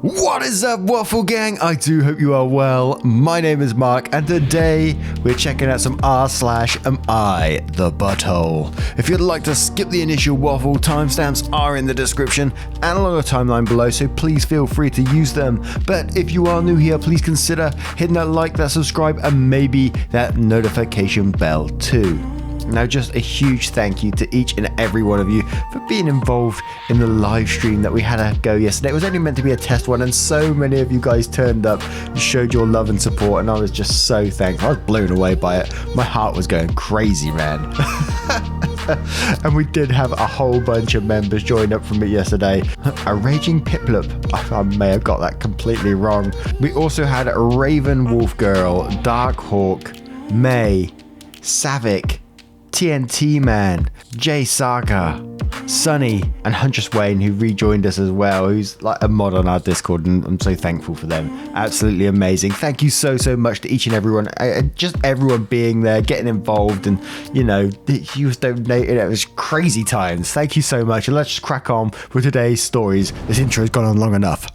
What is up, Waffle Gang? I do hope you are well. My name is Mark, and today we're checking out some r/am I the butthole. If you'd like to skip the initial waffle, timestamps are in the description and along the timeline below, so please feel free to use them. But if you are new here, please consider hitting that like, that subscribe, and maybe that notification bell too. Now, just a huge thank you to each and every one of you for being involved in the live stream that we had a go yesterday. It was only meant to be a test one, and so many of you guys turned up and showed your love and support, and I was just so thankful. I was blown away by it. My heart was going crazy, man. And we did have a whole bunch of members join up from it yesterday. A Raging Piplup. I may have got that completely wrong. We also had Raven Wolf Girl, Dark Hawk, May, Savick, TNT Man, Jay Saga, Sunny, and Huntress Wayne, who rejoined us as well, who's like a mod on our Discord, and I'm so thankful for them. Absolutely amazing. Thank you so much to each and everyone, just everyone being there, getting involved, and you know, you was donating. It was crazy times. Thank you so much, and let's just crack on with today's stories. This intro has gone on long enough.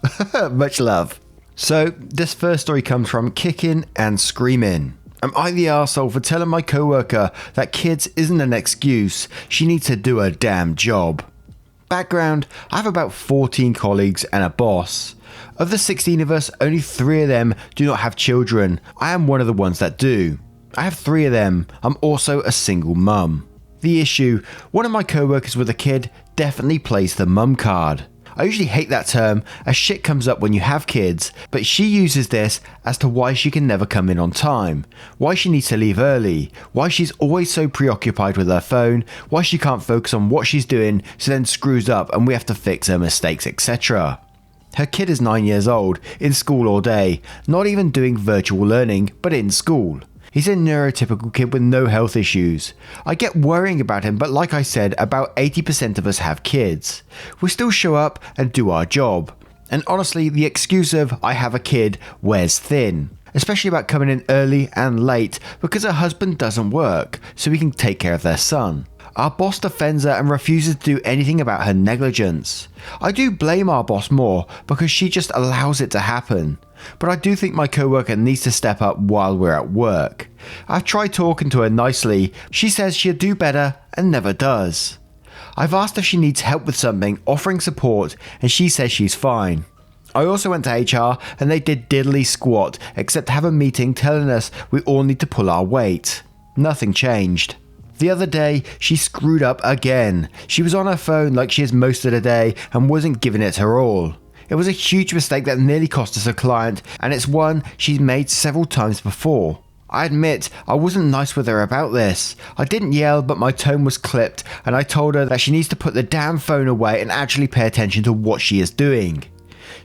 Much love. So this first story comes from Kicking and Screaming. Am I the arsehole for telling my coworker that kids isn't an excuse, she needs to do a damn job? Background: I have about 14 colleagues and a boss. Of the 16 of us, only 3 of them do not have children. I am one of the ones that do. I have 3 of them. I'm also a single mum. The issue: one of my coworkers with a kid definitely plays the mum card. I usually hate that term, as shit comes up when you have kids, but she uses this as to why she can never come in on time, why she needs to leave early, why she's always so preoccupied with her phone, why she can't focus on what she's doing, so then screws up and we have to fix her mistakes, etc. Her kid is 9 years old, in school all day, not even doing virtual learning, but in school. He's a neurotypical kid with no health issues. I get worrying about him, but like I said, about 80% of us have kids. We still show up and do our job. And honestly, the excuse of I have a kid wears thin. Especially about coming in early and late, because her husband doesn't work, so he can take care of their son. Our boss defends her and refuses to do anything about her negligence. I do blame our boss more, because she just allows it to happen. But I do think my coworker needs to step up while we're at work. I've tried talking to her nicely. She says she'll do better and never does. I've asked if she needs help with something, offering support, and she says she's fine. I also went to HR and they did diddly squat except have a meeting telling us we all need to pull our weight. Nothing changed. The other day, she screwed up again. She was on her phone like she is most of the day and wasn't giving it her all. It was a huge mistake that nearly cost us a client, and it's one she's made several times before. I admit I wasn't nice with her about this. I didn't yell, but my tone was clipped, and I told her that she needs to put the damn phone away and actually pay attention to what she is doing.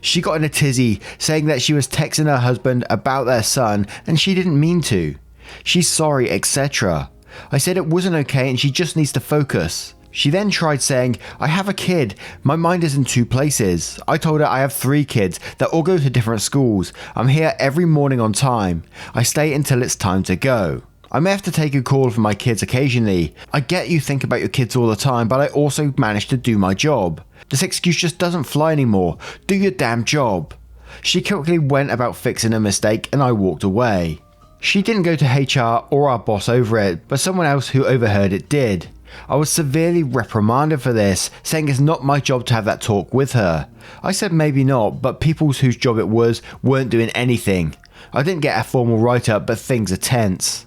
She got in a tizzy, saying that she was texting her husband about their son and she didn't mean to. She's sorry, etc. I said it wasn't okay and she just needs to focus. She then tried saying, I have a kid, my mind is in 2 places. I told her I have 3 kids that all go to different schools. I'm here every morning on time. I stay until it's time to go. I may have to take a call from my kids occasionally. I get you think about your kids all the time, but I also manage to do my job. This excuse just doesn't fly anymore. Do your damn job. She quickly went about fixing a mistake and I walked away. She didn't go to HR or our boss over it, but someone else who overheard it did. I was severely reprimanded for this, saying it's not my job to have that talk with her. I said maybe not, but people whose job it was weren't doing anything. I didn't get a formal write-up, but things are tense.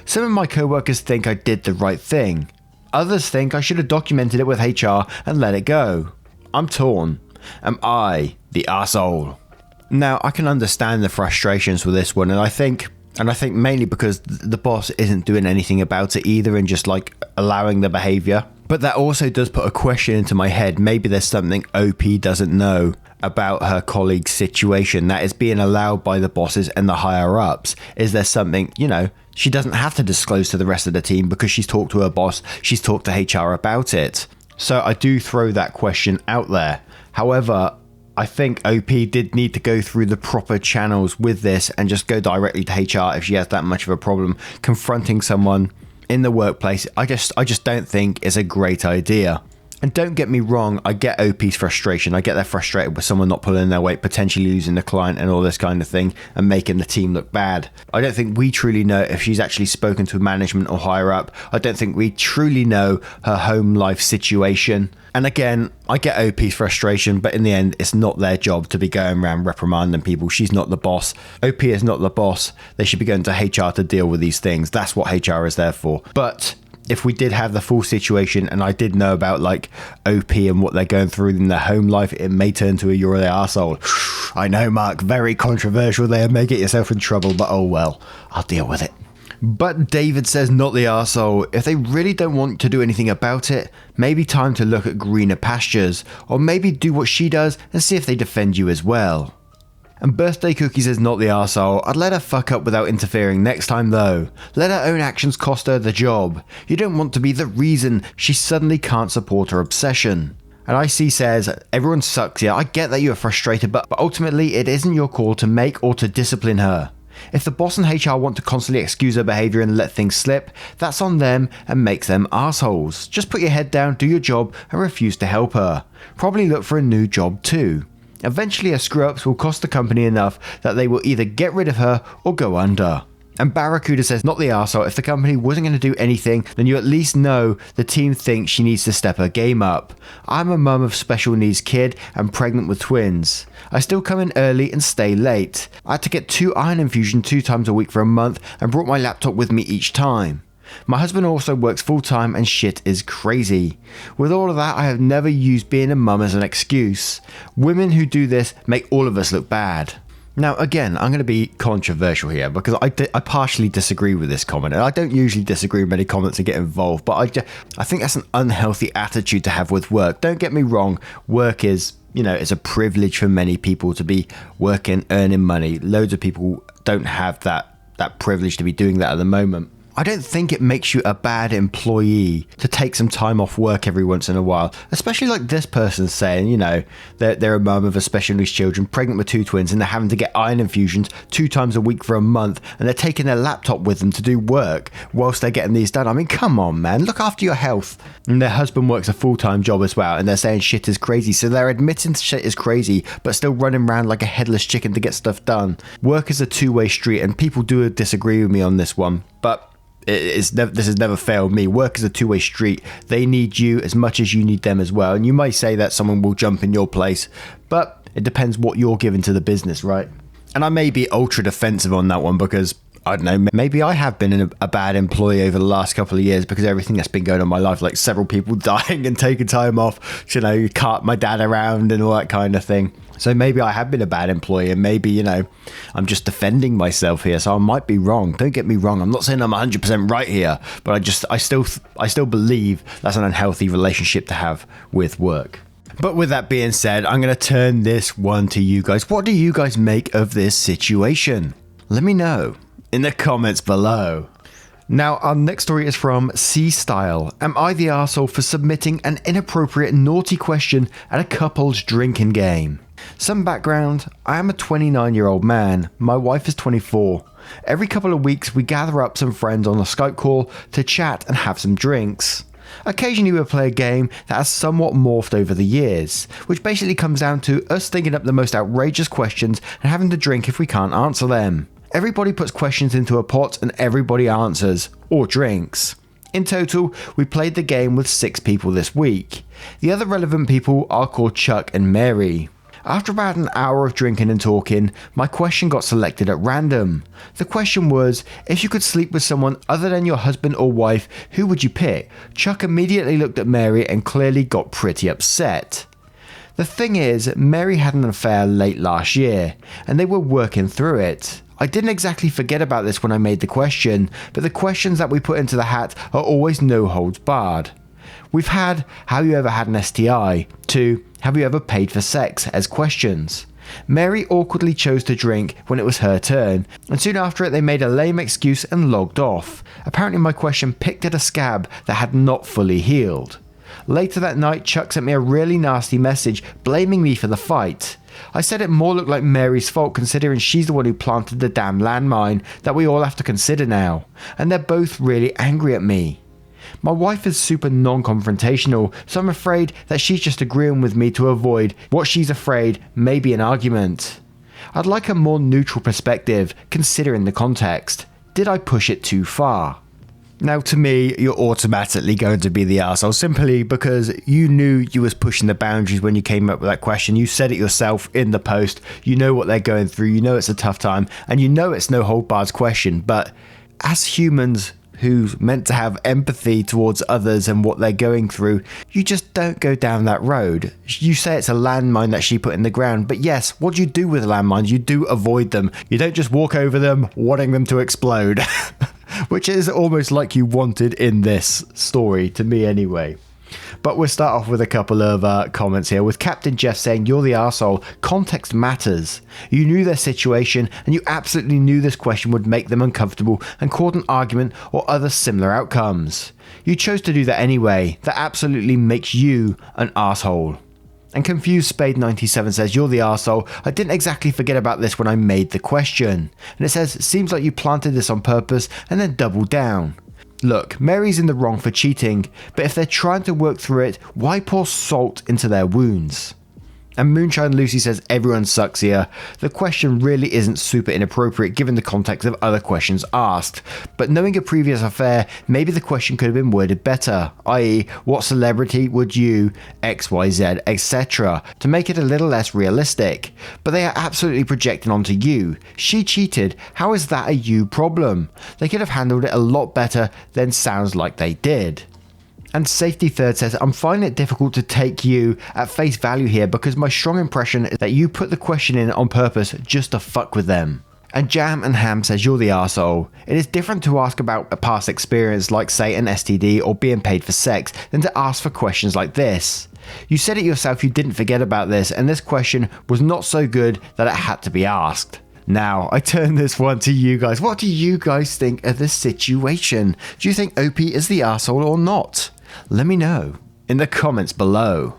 Some of my coworkers think I did the right thing. Others think I should have documented it with HR and let it go. I'm torn. Am I the arsehole? Now, I can understand the frustrations with this one, and I think mainly because the boss isn't doing anything about it either and just like allowing the behavior. But that also does put a question into my head. Maybe there's something OP doesn't know about her colleague's situation that is being allowed by the bosses and the higher ups. Is there something, she doesn't have to disclose to the rest of the team because she's talked to her boss, she's talked to HR about it. So I do throw that question out there. However, I think OP did need to go through the proper channels with this and just go directly to HR if she has that much of a problem confronting someone in the workplace. I just don't think it's a great idea. And don't get me wrong, I get OP's frustration. I get they're frustrated with someone not pulling their weight, potentially losing the client and all this kind of thing, and making the team look bad. I don't think we truly know if she's actually spoken to management or higher up. I don't think we truly know her home life situation. And again, I get OP's frustration, but in the end, it's not their job to be going around reprimanding people. She's not the boss. OP is not the boss. They should be going to HR to deal with these things. That's what HR is there for. But if we did have the full situation and I did know about like OP and what they're going through in their home life, it may turn to a you're the arsehole. I know, Mark, very controversial there, may get yourself in trouble, but oh well, I'll deal with it. But David says not the arsehole. If they really don't want to do anything about it, maybe time to look at greener pastures, or maybe do what she does and see if they defend you as well. And Birthday Cookie says not the arsehole. I'd let her fuck up without interfering next time though. Let her own actions cost her the job. You don't want to be the reason she suddenly can't support her obsession. And IC says, everyone sucks, yeah, I get that you are frustrated, but ultimately it isn't your call to make or to discipline her. If the boss and HR want to constantly excuse her behaviour and let things slip, that's on them and makes them assholes. Just put your head down, do your job and refuse to help her. Probably look for a new job too. Eventually her screw-ups will cost the company enough that they will either get rid of her or go under. And Barracuda says not the arsehole. If the company wasn't going to do anything, then you at least know the team thinks she needs to step her game up. I'm a mum of special needs kid and pregnant with twins. I still come in early and stay late. I had to get 2 iron infusions 2 times a week for a month and brought my laptop with me each time. My husband also works full-time and shit is crazy. With all of that, I have never used being a mum as an excuse. Women who do this make all of us look bad. Now, again, I'm going to be controversial here because I partially disagree with this comment. And I don't usually disagree with many comments and get involved, but I think that's an unhealthy attitude to have with work. Don't get me wrong, work is, it's a privilege for many people to be working, earning money. Loads of people don't have that privilege to be doing that at the moment. I don't think it makes you a bad employee to take some time off work every once in a while, especially like this person saying, they're a mum of a special needs children, pregnant with 2 twins, and they're having to get iron infusions 2 times a week for a month, and they're taking their laptop with them to do work whilst they're getting these done. I mean, come on, man, look after your health. And their husband works a full-time job as well, and they're saying shit is crazy, so they're admitting shit is crazy, but still running around like a headless chicken to get stuff done. Work is a two-way street, and people do disagree with me on this one, but this has never failed me. Work is a two-way street. They need you as much as you need them as well. And you might say that someone will jump in your place, but it depends what you're giving to the business, right? And I may be ultra defensive on that one because, I don't know, maybe I have been a bad employee over the last couple of years because everything that's been going on in my life, like several people dying and taking time off, cart my dad around and all that kind of thing. So maybe I have been a bad employee and maybe, I'm just defending myself here. So I might be wrong. Don't get me wrong. I'm not saying I'm 100% right here, but I still believe that's an unhealthy relationship to have with work. But with that being said, I'm going to turn this one to you guys. What do you guys make of this situation? Let me know in the comments below. Now, our next story is from C-Style. Am I the arsehole for submitting an inappropriate naughty question at a couple's drinking game? Some background, I am a 29-year-old man. My wife is 24. Every couple of weeks, we gather up some friends on a Skype call to chat and have some drinks. Occasionally we'll play a game that has somewhat morphed over the years, which basically comes down to us thinking up the most outrageous questions and having to drink if we can't answer them. Everybody puts questions into a pot and everybody answers, or drinks. In total, we played the game with 6 people this week. The other relevant people are called Chuck and Mary. After about an hour of drinking and talking, my question got selected at random. The question was, if you could sleep with someone other than your husband or wife, who would you pick? Chuck immediately looked at Mary and clearly got pretty upset. The thing is, Mary had an affair late last year, and they were working through it. I didn't exactly forget about this when I made the question, but the questions that we put into the hat are always no holds barred. We've had, have you ever had an STI? To, have you ever paid for sex? As questions. Mary awkwardly chose to drink when it was her turn, and soon after it they made a lame excuse and logged off. Apparently my question picked at a scab that had not fully healed. Later that night, Chuck sent me a really nasty message blaming me for the fight. I said it more looked like Mary's fault considering she's the one who planted the damn landmine that we all have to consider now, and they're both really angry at me. My wife is super non-confrontational, so I'm afraid that she's just agreeing with me to avoid what she's afraid may be an argument. I'd like a more neutral perspective, considering the context. Did I push it too far? Now, to me, you're automatically going to be the arsehole simply because you knew you was pushing the boundaries when you came up with that question. You said it yourself in the post. You know what they're going through. You know it's a tough time, and you know it's no hold barred question. But as humans who's meant to have empathy towards others and what they're going through, you just don't go down that road. You say it's a landmine that she put in the ground, but yes, what do you do with landmines? You do avoid them. You don't just walk over them wanting them to explode. Which is almost like you wanted in this story, to me anyway. But we'll start off with a couple of comments here, with Captain Jeff saying, "You're the arsehole. Context matters. You knew their situation, and you absolutely knew this question would make them uncomfortable and cause an argument or other similar outcomes. You chose to do that anyway. That absolutely makes you an arsehole." And Confused Spade 97 says, "You're the arsehole. I didn't exactly forget about this when I made the question." And it says, "Seems like you planted this on purpose and then doubled down. Look, Mary's in the wrong for cheating, but if they're trying to work through it, why pour salt into their wounds?" And Moonshine Lucy says, "Everyone sucks here. The question really isn't super inappropriate given the context of other questions asked. But knowing a previous affair, maybe the question could have been worded better, i.e. what celebrity would you, XYZ, etc. to make it a little less realistic. But they are absolutely projecting onto you. She cheated. How is that a you problem? They could have handled it a lot better than sounds like they did." And Safety Third says, "I'm finding it difficult to take you at face value here because my strong impression is that you put the question in on purpose just to fuck with them." And Jam and Ham says, "You're the arsehole. It is different to ask about a past experience like, say, an STD or being paid for sex than to ask for questions like this. You said it yourself, you didn't forget about this, and this question was not so good that it had to be asked." Now, I turn this one to you guys. What do you guys think of this situation? Do you think Opie is the arsehole or not? Let me know in the comments below.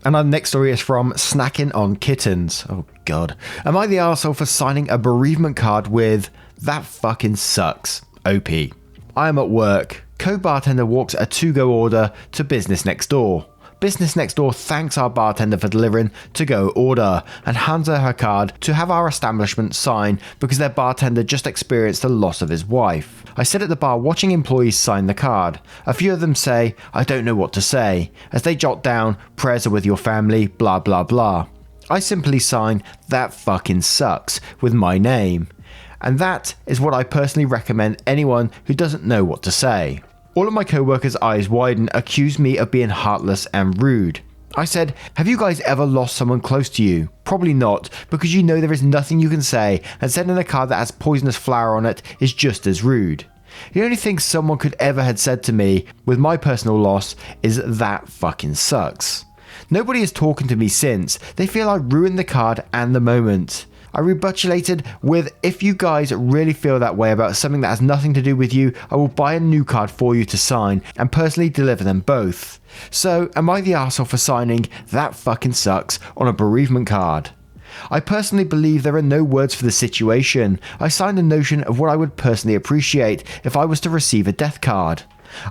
And our next story is from Snacking on Kittens. Oh god. "Am I the arsehole for signing a bereavement card with 'That fucking sucks, OP'? I am at work. Co-bartender walks a to-go order to Business Next Door. Business Next Door thanks our bartender for delivering to-go order and hands her card to have our establishment sign because their bartender just experienced the loss of his wife. I sit at the bar watching employees sign the card. A few of them say, 'I don't know what to say,' as they jot down, 'Prayers are with your family, blah blah blah.' I simply sign 'That fucking sucks' with my name. And that is what I personally recommend anyone who doesn't know what to say. All of my co-workers' eyes widen, accused me of being heartless and rude. I said, 'Have you guys ever lost someone close to you? Probably not, because you know there is nothing you can say, and sending a card that has poisonous flower on it is just as rude. The only thing someone could ever had said to me with my personal loss is 'That fucking sucks.' Nobody is talking to me since. They feel I ruined the card and the moment. I rebutulated with, 'If you guys really feel that way about something that has nothing to do with you, I will buy a new card for you to sign and personally deliver them both. So, am I the arsehole for signing 'That fucking sucks' on a bereavement card? I personally believe there are no words for the situation. I signed a notion of what I would personally appreciate if I was to receive a death card.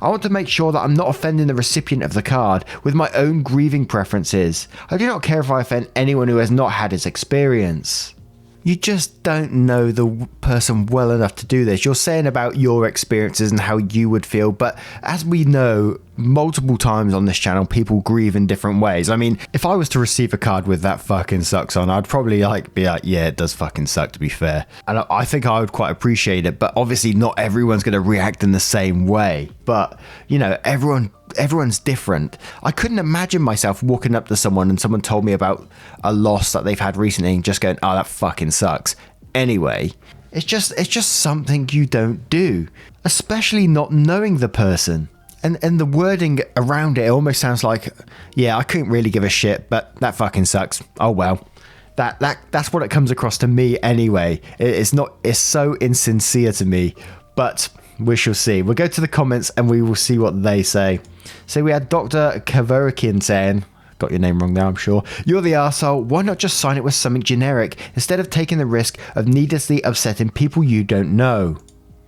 I want to make sure that I'm not offending the recipient of the card with my own grieving preferences. I do not care if I offend anyone who has not had this experience." You just don't know the person well enough to do this. You're saying about your experiences and how you would feel, but as we know, multiple times on this channel, people grieve in different ways. I mean, if I was to receive a card with 'That fucking sucks' on, I'd probably be like, yeah, it does fucking suck, to be fair. And I think I would quite appreciate it, but obviously not everyone's going to react in the same way. But, you know, everyone's different. I couldn't imagine myself walking up to someone and someone told me about a loss that they've had recently and just going, "Oh, that fucking sucks." Anyway, it's just something you don't do, especially not knowing the person. And the wording around it almost sounds like, yeah, I couldn't really give a shit, but that fucking sucks. Oh well. That's what it comes across to me anyway. It's so insincere to me, but we shall see. We'll go to the comments and we will see what they say. So we had Dr. Kavorikian saying, got your name wrong there, I'm sure, "You're the arsehole. Why not just sign it with something generic instead of taking the risk of needlessly upsetting people you don't know?"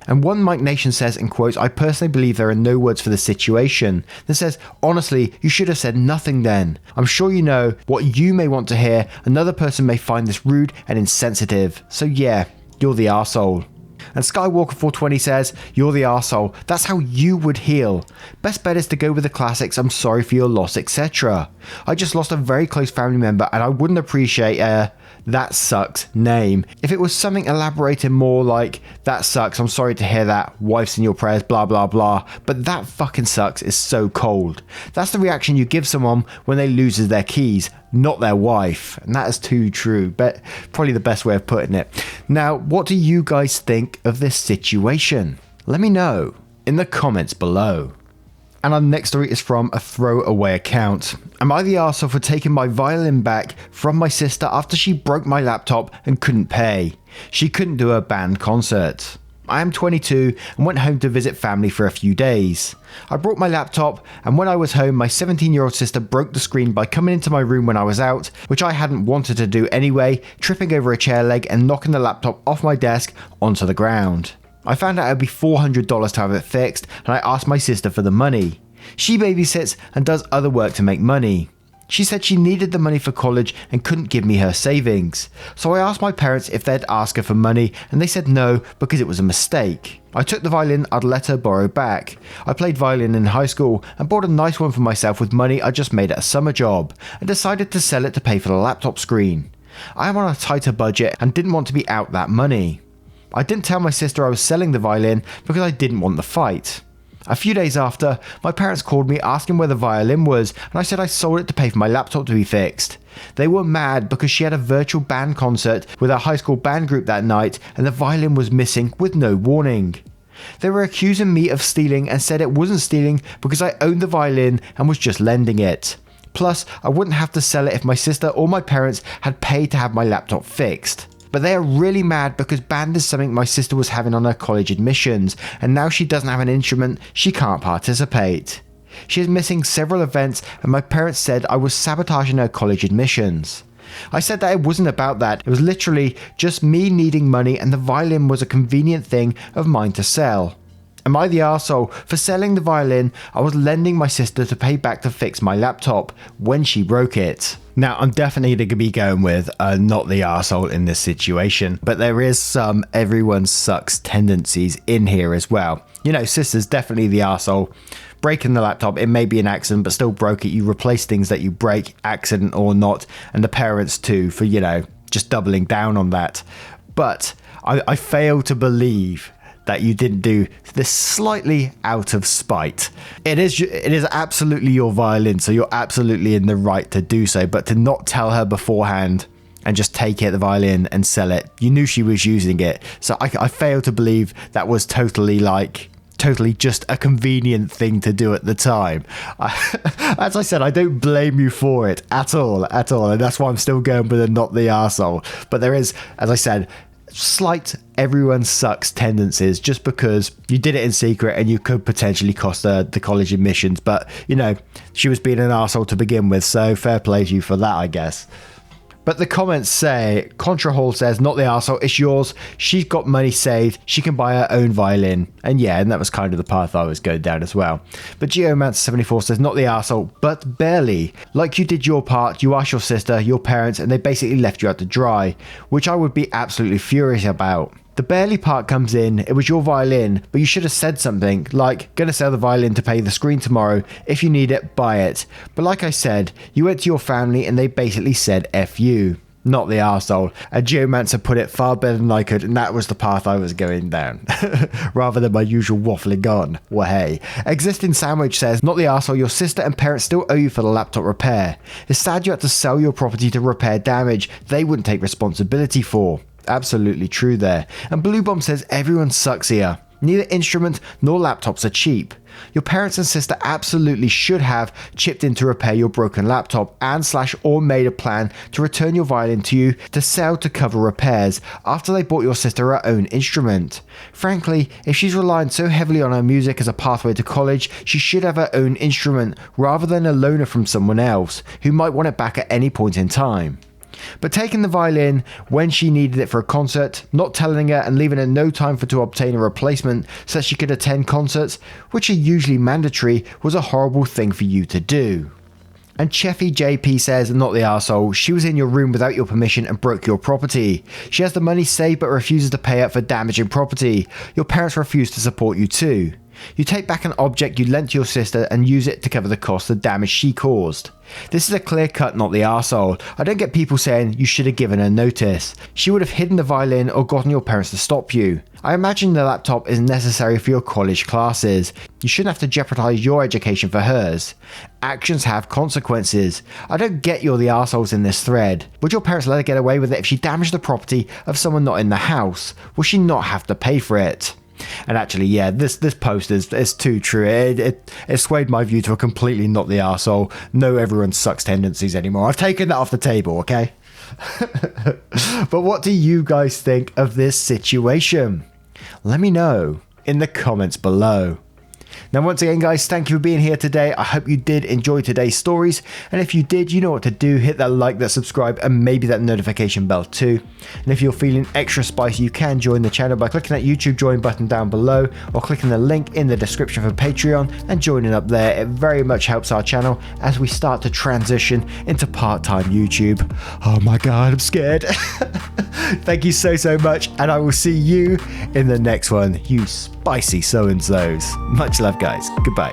And one Mike Nation says, in quotes, "I personally believe there are no words for the situation." Then says, "Honestly, you should have said nothing then. I'm sure you know what you may want to hear. Another person may find this rude and insensitive. So yeah, you're the arsehole." And Skywalker420 says, "You're the arsehole. That's how you would heal. Best bet is to go with the classics, 'I'm sorry for your loss,' etc. I just lost a very close family member and I wouldn't appreciate that sucks name if it was something elaborated more like, 'That sucks, I'm sorry to hear that, wife's in your prayers, blah blah blah,' but 'that fucking sucks' is so cold. That's the reaction you give someone when they loses their keys, not their wife." And that is too true, but probably the best way of putting it. Now, what do you guys think of this situation? Let me know in the comments below. And our next story is from a throwaway account. "Am I the arsehole for taking my violin back from my sister after she broke my laptop and couldn't pay? She couldn't do a band concert. I am 22 and went home to visit family for a few days. I brought my laptop, and when I was home, my 17-year-old sister broke the screen by coming into my room when I was out, which I hadn't wanted to do anyway, tripping over a chair leg and knocking the laptop off my desk onto the ground. I found out it would be $400 to have it fixed, and I asked my sister for the money. She babysits and does other work to make money. She said she needed the money for college and couldn't give me her savings. So I asked my parents if they'd ask her for money, and they said no because it was a mistake. I took the violin I'd let her borrow back. I played violin in high school and bought a nice one for myself with money I just made at a summer job, and decided to sell it to pay for the laptop screen. I am on a tighter budget and didn't want to be out that money. I didn't tell my sister I was selling the violin because I didn't want the fight. A few days after, my parents called me asking where the violin was, and I said I sold it to pay for my laptop to be fixed. They were mad because she had a virtual band concert with our high school band group that night, and the violin was missing with no warning. They were accusing me of stealing and said it wasn't stealing because I owned the violin and was just lending it. Plus, I wouldn't have to sell it if my sister or my parents had paid to have my laptop fixed. But they are really mad because band is something my sister was having on her college admissions, and now she doesn't have an instrument, she can't participate. She is missing several events, and my parents said I was sabotaging her college admissions. I said that it wasn't about that, it was literally just me needing money, and the violin was a convenient thing of mine to sell. Am I the arsehole for selling the violin I was lending my sister to pay back to fix my laptop when she broke it? Now, I'm definitely going to be going with not the arsehole in this situation, but there is some everyone sucks tendencies in here as well. You know, sister's definitely the arsehole. Breaking the laptop, it may be an accident, but still broke it. You replace things that you break, accident or not, and the parents too for, you know, just doubling down on that. But I fail to believe that you didn't do this slightly out of spite. It is absolutely your violin, so you're absolutely in the right to do so, but to not tell her beforehand and just take it, the violin, and sell it. You knew she was using it, so I fail to believe that was totally just a convenient thing to do at the time. As I said, I don't blame you for it at all, and that's why I'm still going with a not the arsehole. But there is, as I said, slight everyone sucks tendencies just because you did it in secret and you could potentially cost the college admissions, but you know, she was being an arsehole to begin with, so fair play to you for that, I guess. But the comments say, Contra Hall says, not the arsehole, it's yours. She's got money saved. She can buy her own violin. And yeah, and that was kind of the path I was going down as well. But Geomancer74 says, not the arsehole, but barely. Like you did your part, you asked your sister, your parents, and they basically left you out to dry, which I would be absolutely furious about. The barely part comes in, it was your violin, but you should have said something like, gonna sell the violin to pay the screen tomorrow, if you need it, buy it. But like I said, you went to your family and they basically said F you. Not the arsehole. And Geomancer put it far better than I could, and that was the path I was going down. Rather than my usual waffling on. Well, hey. Existing Sandwich says, not the arsehole, your sister and parents still owe you for the laptop repair. It's sad you had to sell your property to repair damage they wouldn't take responsibility for. Absolutely true there. And Blue Bomb says everyone sucks here. Neither instrument nor laptops are cheap. Your parents and sister absolutely should have chipped in to repair your broken laptop and / or made a plan to return your violin to you to sell to cover repairs after they bought your sister her own instrument. Frankly, if she's relying so heavily on her music as a pathway to college, she should have her own instrument rather than a loaner from someone else who might want it back at any point in time. But taking the violin when she needed it for a concert, not telling her and leaving her no time to obtain a replacement so that she could attend concerts, which are usually mandatory, was a horrible thing for you to do. And Cheffy JP says, not the arsehole, she was in your room without your permission and broke your property. She has the money saved but refuses to pay up for damaging property. Your parents refuse to support you too. You take back an object you lent to your sister and use it to cover the cost of damage she caused. This is a clear cut not the arsehole. I don't get people saying you should have given her notice. She would have hidden the violin or gotten your parents to stop you. I imagine the laptop is necessary for your college classes. You shouldn't have to jeopardize your education for hers. Actions have consequences. I don't get you're the arseholes in this thread. Would your parents let her get away with it if she damaged the property of someone not in the house? Will she not have to pay for it? And actually, yeah, this post is too true. It swayed my view to a completely not the arsehole, no everyone sucks tendencies anymore. I've taken that off the table, okay? But what do you guys think of this situation? Let me know in the comments below. Now, once again, guys, thank you for being here today. I hope you did enjoy today's stories. And if you did, you know what to do. Hit that like, that subscribe, and maybe that notification bell too. And if you're feeling extra spicy, you can join the channel by clicking that YouTube join button down below or clicking the link in the description for Patreon and joining up there. It very much helps our channel as we start to transition into part-time YouTube. Oh my God, I'm scared. Thank you so much. And I will see you in the next one, you spicy so-and-sos. Much love, guys. Goodbye.